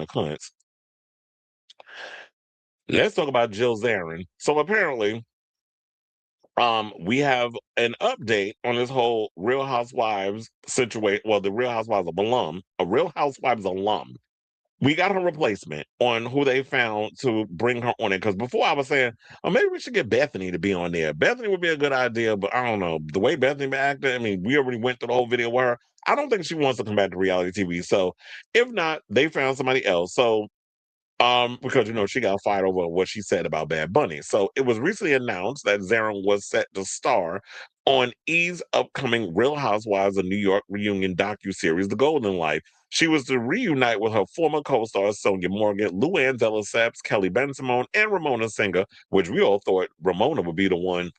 cunts. Let's talk about Jill Zarin. So apparently, we have an update on this whole Real Housewives situation. Well, the Real Housewives of alum, a Real Housewives alum. We got her replacement on who they found to bring her on it. Because before I was saying, oh, maybe we should get Bethany to be on there. Bethany would be a good idea, but I don't know. The way Bethany been acting, I mean, we already went through the whole video with her. I don't think she wants to come back to reality TV. So if not, they found somebody else. So because she got fired over what she said about Bad Bunny. So it was recently announced that Zarin was set to star on E's upcoming Real Housewives of New York reunion docuseries, The Golden Life. She was to reunite with her former co-stars Sonia Morgan, Luann de Lesseps, Kelly Bensimon, and Ramona Singer, which we all thought Ramona would be the one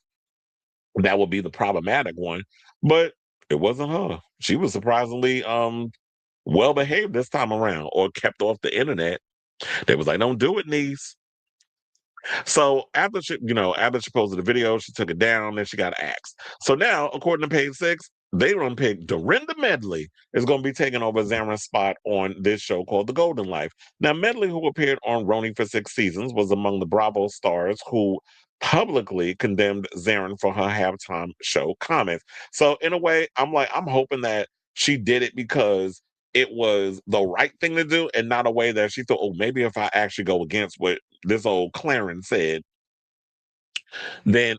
that would be the problematic one, but it wasn't her. She was surprisingly well behaved this time around, or kept off the internet. They was like, "Don't do it, niece." So after she posted the video, she took it down, then she got axed. So now, according to Page Six, they gonna pick Dorinda Medley is gonna be taking over Zarin's spot on this show called The Golden Life. Now, Medley, who appeared on Roni for 6 seasons, was among the Bravo stars who publicly condemned Zarin for her halftime show comments. So in a way, I'm hoping that she did it because it was the right thing to do and not a way that she thought, oh, maybe if I actually go against what this old Clarence said, and then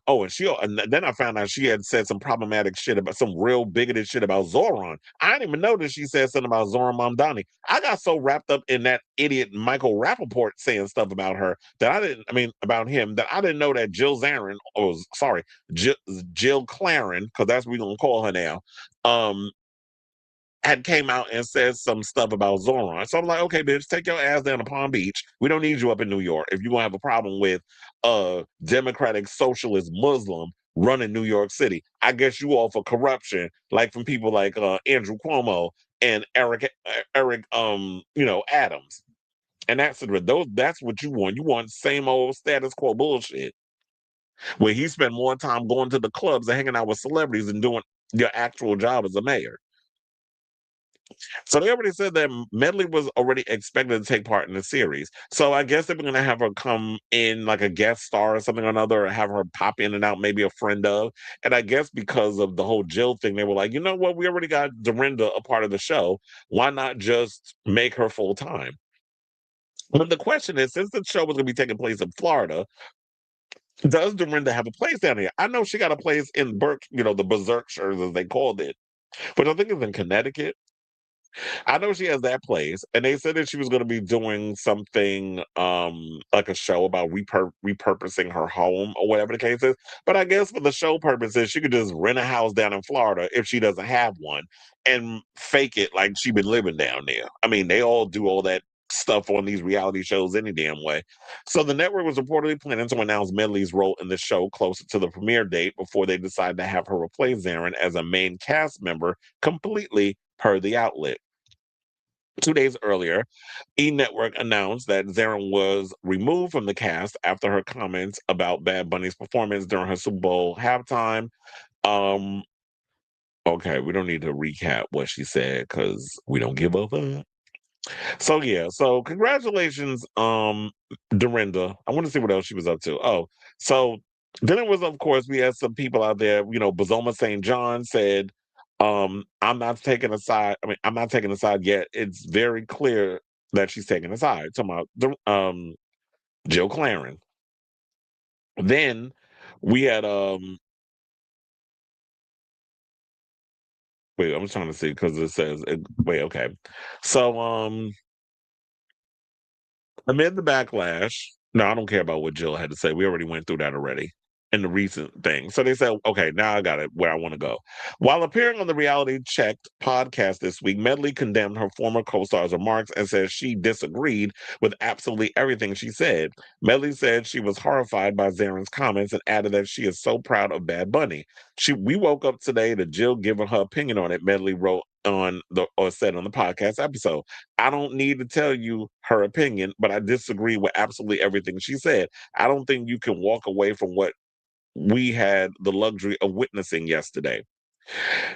I found out she had said some problematic shit about some real bigoted shit about Zoran. I didn't even know that she said something about Zoran Mamdani. I got so wrapped up in that idiot Michael Rappaport saying stuff about her about him, that I didn't know that Jill Zarin, or sorry, Jill Claren, because that's what we're gonna call her now, um, had came out and said some stuff about Zoran. So I'm like, okay, bitch, take your ass down to Palm Beach. We don't need you up in New York. If you're gonna have a problem with a democratic socialist Muslim running New York City, I guess you all for corruption, like from people like Andrew Cuomo and Eric Adams. And that's what you want. You want same old status quo bullshit. Where he spent more time going to the clubs and hanging out with celebrities and doing your actual job as a mayor. So they already said that Medley was already expected to take part in the series. So I guess they were going to have her come in like a guest star or something or another, or have her pop in and out, maybe a friend of. And I guess because of the whole Jill thing, they were like, you know what? We already got Dorinda a part of the show. Why not just make her full time? But the question is, since the show was going to be taking place in Florida, does Dorinda have a place down here? I know she got a place in the Berkshires as they called it, but I think it's in Connecticut. I know she has that place, and they said that she was going to be doing something like a show about repurposing her home or whatever the case is. But I guess for the show purposes, she could just rent a house down in Florida if she doesn't have one and fake it like she been living down there. I mean, they all do all that stuff on these reality shows any damn way. So the network was reportedly planning to announce Medley's role in the show closer to the premiere date before they decided to have her replace Zarin as a main cast member completely, per the outlet. 2 days earlier, E Network announced that Zarin was removed from the cast after her comments about Bad Bunny's performance during her Super Bowl halftime. Um, okay, we don't need to recap what she said because we don't give a fuck. So yeah, so congratulations, Dorinda. I want to see what else she was up to. Oh, so then it was, of course, we had some people out there. Bazoma St. John said, I'm not taking a side. I mean, I'm not taking a side yet. It's very clear that she's taking a side. Talking about Jill Claren. Then we had wait, I'm trying to see because it says wait, okay. So amid the backlash, no, I don't care about what Jill had to say. We already went through that already in the recent thing. So they said, okay, now I got it where I want to go. While appearing on the Reality Checked podcast this week, Medley condemned her former co-star's remarks and says she disagreed with absolutely everything she said. Medley said she was horrified by Zarin's comments and added that she is so proud of Bad Bunny. We woke up today to Jill giving her opinion on it, Medley wrote said on the podcast episode. I don't need to tell you her opinion, but I disagree with absolutely everything she said. I don't think you can walk away from what we had the luxury of witnessing yesterday.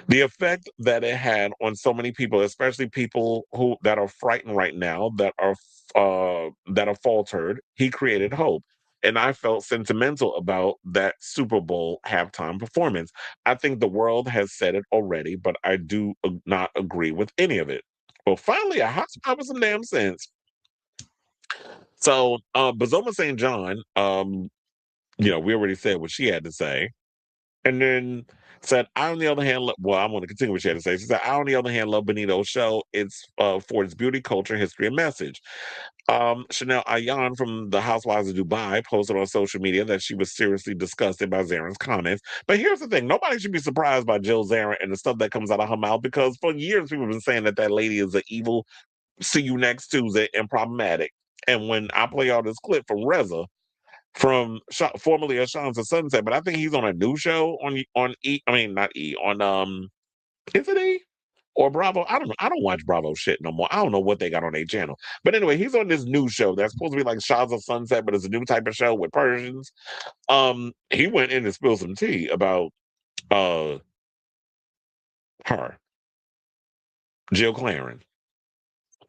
The effect that it had on so many people, especially people who that are frightened right now, that are faltered. He created hope. And I felt sentimental about that Super Bowl halftime performance. I think the world has said it already, but I do not agree with any of it. Well, finally, a hot spot with some damn sense. So, Bazoma St. John, we already said what she had to say. And then said, I, on the other hand, well, I'm going to continue what she had to say. She said, I, on the other hand, love Benito's show. It's for its beauty, culture, history, and message. Chanel Ayan from the Housewives of Dubai posted on social media that she was seriously disgusted by Zarin's comments. But here's the thing, nobody should be surprised by Jill Zarin and the stuff that comes out of her mouth, because for years people have been saying that lady is an evil, see you next Tuesday, and problematic. And when I play all this clip from Reza, from formerly of Sean's of Sunset, but I think he's on a new show on E. I mean, not E, on is it E or Bravo? I don't know. I don't watch Bravo shit no more. I don't know what they got on their channel. But anyway, he's on this new show that's supposed to be like Shahs of Sunset, but it's a new type of show with Persians. He went in and spilled some tea about uh her, Jill Claren.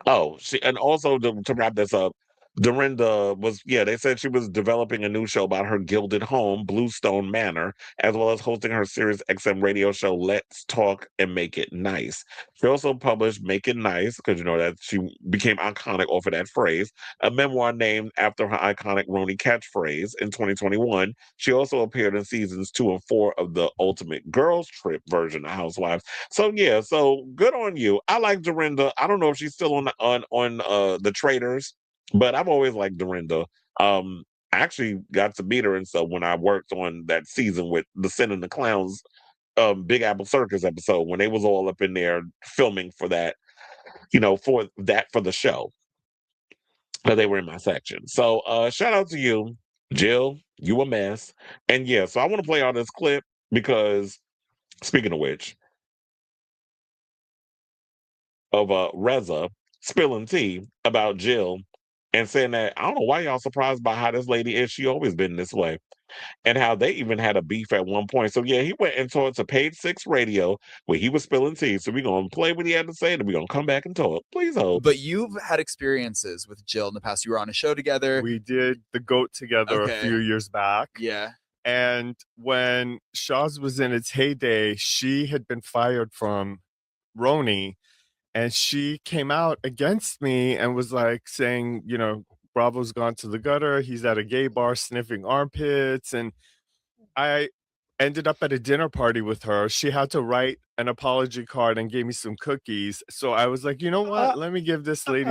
Oh, and also to wrap this up, Dorinda was, yeah, they said she was developing a new show about her gilded home, Bluestone Manor, as well as hosting her Sirius XM radio show, Let's Talk and Make It Nice. She also published Make It Nice, because you know that she became iconic off of that phrase, a memoir named after her iconic Roni catchphrase in 2021. She also appeared in seasons 2 and 4 of the Ultimate Girls Trip version of Housewives. So yeah, so good on you. I like Dorinda. I don't know if she's still on the Traders, but I've always liked Dorinda. I actually got to meet her, and so when I worked on that season with the Sin and the Clowns, Big Apple Circus episode, when they was all up in there filming for that, for the show, they were in my section. So shout out to you, Jill. You a mess, and yeah. So I want to play all this clip because, speaking of which, of Reza spilling tea about Jill and saying that I don't know why y'all surprised by how this lady is. She always been this way, and how they even had a beef at one point. So yeah, he went and talked to Page Six Radio where he was spilling tea. So we're gonna play what he had to say, and we're gonna come back and talk. Please hold. But you've had experiences with Jill in the past. You were on a show together. We did the GOAT together a few years back. Yeah. And when Shaw's was in its heyday, she had been fired from Roni, and she came out against me and was like saying, Bravo's gone to the gutter. He's at a gay bar sniffing armpits. And I ended up at a dinner party with her. She had to write an apology card and gave me some cookies. So I was like, you know what? Let me give this lady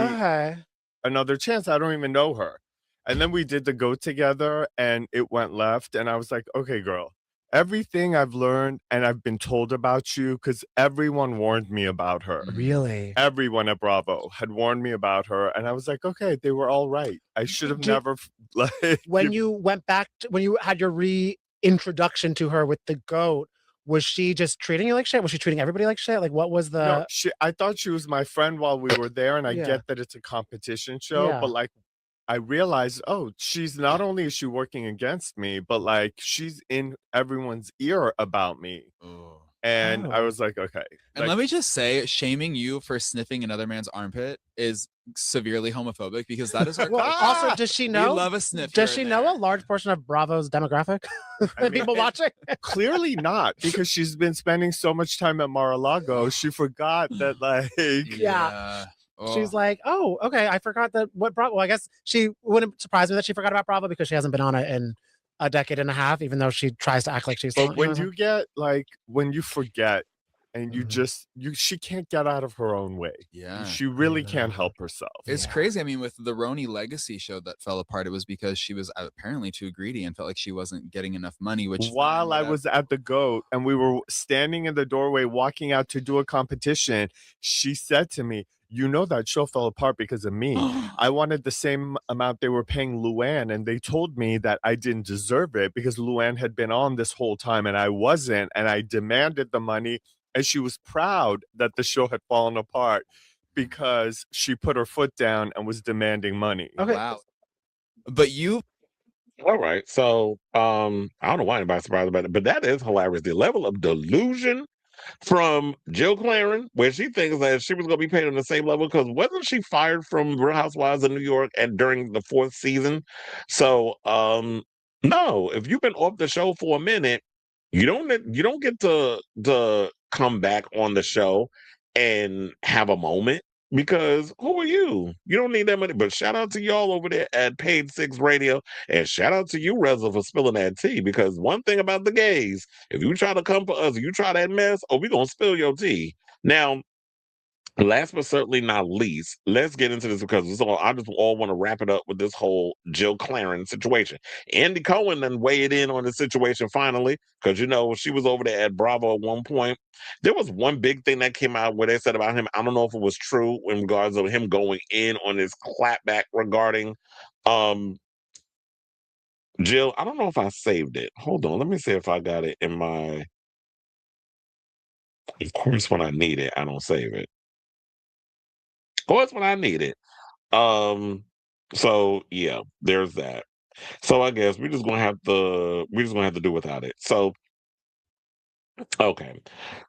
another chance. I don't even know her. And then we did the GOAT together and it went left. And I was like, okay, girl, everything I've learned and I've been told about you, because everyone warned me about her. Really? Everyone at Bravo had warned me about her. And I was like, okay, they were all right. I should have never when you went back when you had your reintroduction to her with the GOAT, was she just treating you like shit? Was she treating everybody like shit? Like, what was the... No, I thought she was my friend while we were there, and I get that it's a competition show, but like, I realized, she's not only is she working against me, but like she's in everyone's ear about me. And I was like, okay. And let me just say, shaming you for sniffing another man's armpit is severely homophobic, because that is also, does she know? We love a sniff. Does she know a large portion of Bravo's demographic? People watching? Clearly not, because she's been spending so much time at Mar-a-Lago. She forgot that, like... Yeah. She's like, oh, okay, I forgot that what Bravo... Well, I guess she wouldn't surprise me that she forgot about Bravo, because she hasn't been on it in a decade and a half, even though she tries to act like she's... But when you get, like, when you forget, and you she can't get out of her own way. Yeah. She really can't help herself. It's crazy. I mean, with the Roni Legacy show that fell apart, it was because she was apparently too greedy and felt like she wasn't getting enough money, which... While I was at the GOAT and we were standing in the doorway walking out to do a competition, she said to me, you know that show fell apart because of me. I wanted the same amount they were paying Luann, and they told me that I didn't deserve it because Luann had been on this whole time and I wasn't, and I demanded the money, and she was proud that the show had fallen apart because she put her foot down and was demanding money. Okay. Wow. But you... All right. So I don't know why anybody's surprised about it, but that is hilarious. The level of delusion from Jill Claren, where she thinks that she was going to be paid on the same level because wasn't she fired from Real Housewives of New York and during the 4th season? So, no, if you've been off the show for a minute, you don't get to come back on the show and have a moment because who are you? You don't need that money. But shout out to y'all over there at Paid Six Radio, and shout out to you, Reza, for spilling that tea. Because one thing about the gays, if you try to come for us, you try that mess, oh, we gonna spill your tea. Now, last but certainly not least, let's get into this because I just all want to wrap it up with this whole Jill Claren situation. Andy Cohen then weighed in on the situation finally because she was over there at Bravo at one point. There was one big thing that came out where they said about him. I don't know if it was true in regards of him going in on his clapback regarding Jill. I don't know if I saved it. Hold on, let me see if I got it in my. Of course, when I need it, I don't save it. Of course, when I need it. So yeah, there's that. So I guess we're just gonna have to do without it. So okay.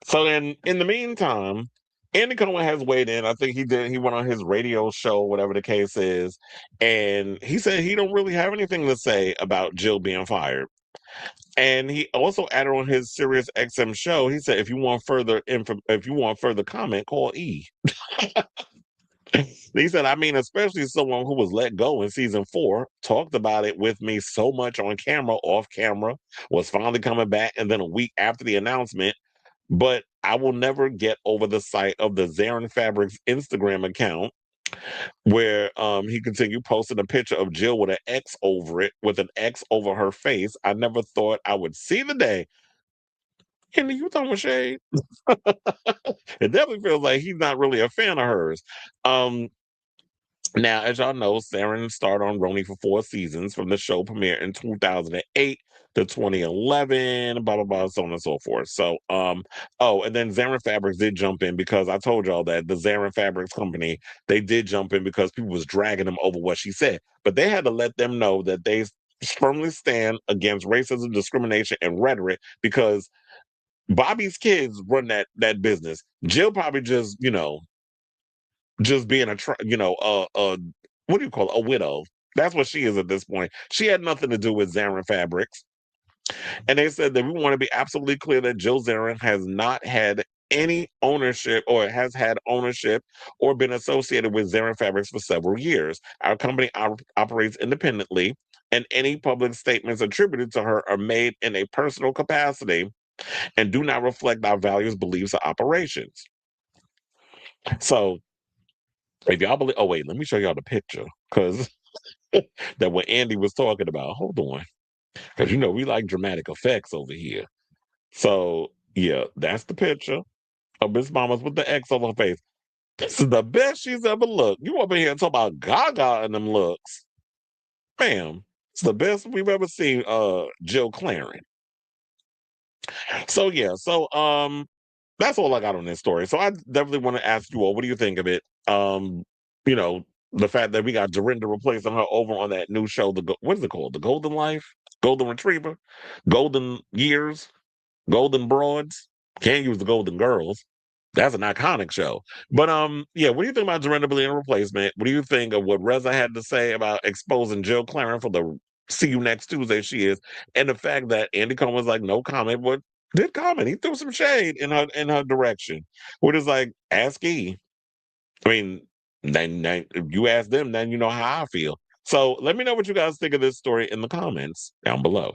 So then in the meantime, Andy Cohen has weighed in. I think he went on his radio show, whatever the case is, and he said he don't really have anything to say about Jill being fired. And he also added on his Sirius XM show, he said if you want further comment, call E. He said, I mean, especially someone who was let go in season 4, talked about it with me so much on camera, off camera, was finally coming back, and then a week after the announcement. But I will never get over the sight of the Zarin Fabrics Instagram account where he continued posting a picture of Jill with an X over it, with an X over her face. I never thought I would see the day. And you throwing shade? It definitely feels like he's not really a fan of hers. Now, as y'all know, Zarin starred on Roni for 4 seasons from the show premiere in 2008 to 2011, blah, blah, blah, so on and so forth. So, and then Zarin Fabrics did jump in because I told y'all that the Zarin Fabrics company, they did jump in because people was dragging them over what she said. But they had to let them know that they firmly stand against racism, discrimination, and rhetoric because Bobby's kids run that business. Jill probably just being what do you call it? A widow. That's what she is at this point. She had nothing to do with Zarin Fabrics. And they said that we want to be absolutely clear that Jill Zarin has not had any ownership or has had ownership or been associated with Zarin Fabrics for several years. Our company operates independently, and any public statements attributed to her are made in a personal capacity and do not reflect our values, beliefs, or operations. So if y'all believe, oh wait, let me show y'all the picture because that what Andy was talking about. Hold on, because we like dramatic effects over here. So yeah, that's the picture of Miss Mamas with the X on her face. This is the best she's ever looked. You over here talking about Gaga and them looks, ma'am. It's the best we've ever seen. Jill Claren. So yeah, that's all I got on this story. So I definitely want to ask you all, what do you think of it? You know, the fact that we got Dorinda replacing her over on that new show, what is it called? The Golden Life? Golden Retriever? Golden Years? Golden Broads? Can't use the Golden Girls. That's an iconic show. But yeah, what do you think about Dorinda being a replacement? What do you think of what Reza had to say about exposing Jill Claren for the See You Next Tuesday she is, and the fact that Andy Cohen was like, no comment, but did comment. He threw some shade in her direction. We're just like, ask E. I mean, then if you ask them, then you know how I feel. So let me know what you guys think of this story in the comments down below.